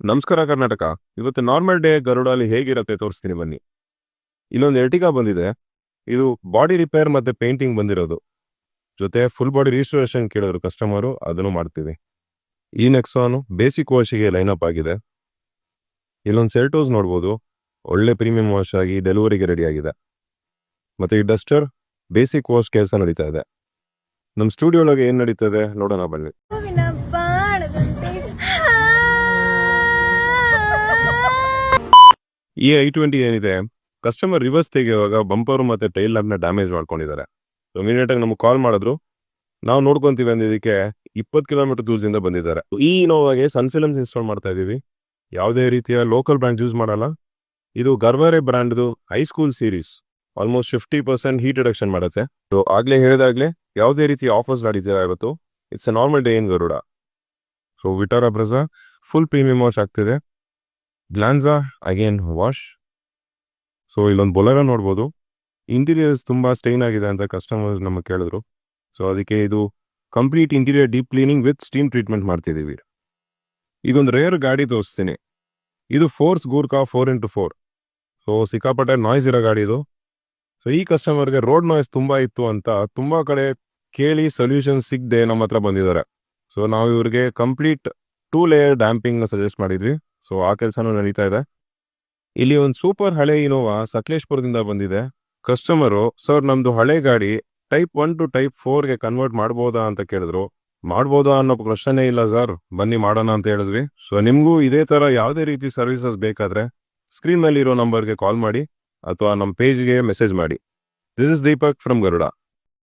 ನಮಸ್ಕಾರ ಕರ್ನಾಟಕ. ಇವತ್ತು normal day ಗರುಡಲ್ಲಿ ಹೇಗಿರುತ್ತೆ ತೋರಿಸ್ತೀನಿ ಬನ್ನಿ. ಇಲ್ಲೊಂದು ಎರ್ಟಿಗಾ ಬಂದಿದೆ. ಇದು ಬಾಡಿ ರಿಪೇರ್ ಮತ್ತೆ ಪೇಂಟಿಂಗ್ ಬಂದಿರೋದು. ಜೊತೆ ಫುಲ್ ಬಾಡಿ ರಿಸ್ಟೋರೇಷನ್ ಕೇಳಿದ್ರು ಕಸ್ಟಮರು, ಅದನ್ನು ಮಾಡ್ತೀವಿ. ಈ ನೆಕ್ಸಾನು ಬೇಸಿಕ್ ವಾಶಿಗೆ ಲೈನ್ ಅಪ್ ಆಗಿದೆ. ಇಲ್ಲೊಂದು ಸೆಲ್ಟೋಸ್ ನೋಡ್ಬೋದು, ಒಳ್ಳೆ ಪ್ರೀಮಿಯಂ ವಾಶ್ ಆಗಿ ಡೆಲಿವರಿಗೆ ರೆಡಿ ಆಗಿದೆ. ಮತ್ತೆ ಈ ಡಸ್ಟರ್ ಬೇಸಿಕ್ ವಾಶ್ ಕೆಲಸ ನಡೀತಾ ಇದೆ. ನಮ್ಮ ಸ್ಟುಡಿಯೋ ಒಳಗೆ ಏನು ನಡೀತದೆ ನೋಡೋಣ ಬನ್ನಿ. ಈ i20 ಏನಿದೆ, ಕಸ್ಟಮರ್ ರಿವರ್ಸ್ ತೆಗೆಯುವಾಗ ಬಂಪರ್ ಮತ್ತೆ ಟೈಲ್ ಲ್ಯಾಂಪ್ನ ಡ್ಯಾಮೇಜ್ ಮಾಡ್ಕೊಂಡಿದ್ದಾರೆ. ಸೊ ಇಮಿಡಿಯೇಟಾಗಿ ನಮ್ಗೆ ಕಾಲ್ ಮಾಡಿದ್ರು, ನಾವು ನೋಡ್ಕೊಂತೀವಿ ಅಂದಿದ್ದಕ್ಕೆ 20 ಕಿಲೋಮೀಟರ್ ದೂರದಿಂದ ಬಂದಿದ್ದಾರೆ. ಈ ಇನೋವಾಗೆ ಸನ್ ಫಿಲಮ್ಸ್ ಇನ್ಸ್ಟಾಲ್ ಮಾಡ್ತಾ ಇದೀವಿ. ಯಾವುದೇ ರೀತಿಯ ಲೋಕಲ್ ಬ್ರ್ಯಾಂಡ್ ಯೂಸ್ ಮಾಡಲ್ಲ. ಇದು ಗರ್ವರೆ ಬ್ರ್ಯಾಂಡ್ದು high school series. Almost 50% heat reduction ಮಾಡುತ್ತೆ. ಸೊ ಆಗ್ಲೇ ಹೇಳಿದಾಗ್ಲೇ ಯಾವುದೇ ರೀತಿ ಆಫರ್ಸ್ ನಡೀತಿಲ್ಲ ಇವತ್ತು. It's a normal day in Garuda. So Vitara Brezza full premium wash ಆಗ್ತಿದೆ. Glanza again wash. ಸೊ ಇಲ್ಲೊಂದು ಬೊಲೆರೋ ನೋಡ್ಬೋದು. ಇಂಟೀರಿಯರ್ಸ್ ತುಂಬ ಸ್ಟೈನ್ ಆಗಿದೆ ಅಂತ ಕಸ್ಟಮರ್ಸ್ ನಮಗೆ ಕೇಳಿದ್ರು. ಸೊ ಅದಕ್ಕೆ ಇದು complete interior deep cleaning with steam treatment ಮಾಡ್ತಿದ್ದೀವಿ. ಇದೊಂದು ರೇರ್ ಗಾಡಿ ತೋರಿಸ್ತೀನಿ. ಇದು ಫೋರ್ಸ್ ಗೂರ್ಕಾ 4x4. ಸೊ ಸಿಕ್ಕಾಪಟ್ಟೆ ನಾಯ್ಸ್ ಇರೋ ಗಾಡಿ ಇದು. ಸೊ ಈ ಕಸ್ಟಮರ್ಗೆ ರೋಡ್ ನಾಯ್ಸ್ ತುಂಬ ಇತ್ತು ಅಂತ ತುಂಬ ಕಡೆ ಕೇಳಿ ಸೊಲ್ಯೂಷನ್ ಸಿಗದೆ ನಮ್ಮ ಹತ್ರ ಬಂದಿದ್ದಾರೆ. ಸೊ ನಾವು ಇವ್ರಿಗೆ ಕಂಪ್ಲೀಟ್ 2 ಲೇಯರ್ ಡ್ಯಾಂಪಿಂಗ್ನ ಸಜೆಸ್ಟ್ ಮಾಡಿದ್ವಿ. ಸೊ ಆ ಕೆಲಸನೂ ನಡೀತಾ ಇದೆ. ಇಲ್ಲಿ ಒಂದು ಸೂಪರ್ ಹಳೆ ಇನೋವಾ ಸಕಲೇಶ್ಪುರದಿಂದ ಬಂದಿದೆ. ಕಸ್ಟಮರು, ಸರ್ ನಮ್ದು ಹಳೆ ಗಾಡಿ ಟೈಪ್ 1 ಟು ಟೈಪ್ 4ಗೆ ಕನ್ವರ್ಟ್ ಮಾಡ್ಬೋದಾ ಅಂತ ಕೇಳಿದ್ರು. ಮಾಡ್ಬೋದಾ ಅನ್ನೋ ಪ್ರಶ್ನೆ ಇಲ್ಲ ಸರ್, ಬನ್ನಿ ಮಾಡೋಣ ಅಂತ ಹೇಳಿದ್ವಿ. ಸೊ ನಿಮಗೂ ಇದೇ ಥರ ಯಾವುದೇ ರೀತಿ ಸರ್ವಿಸಸ್ ಬೇಕಾದರೆ ಸ್ಕ್ರೀನ್ ಮೇಲೆ ಇರೋ ನಂಬರ್ಗೆ ಕಾಲ್ ಮಾಡಿ ಅಥವಾ ನಮ್ಮ ಪೇಜ್ಗೆ ಮೆಸೇಜ್ ಮಾಡಿ. This is Deepak from Garuda.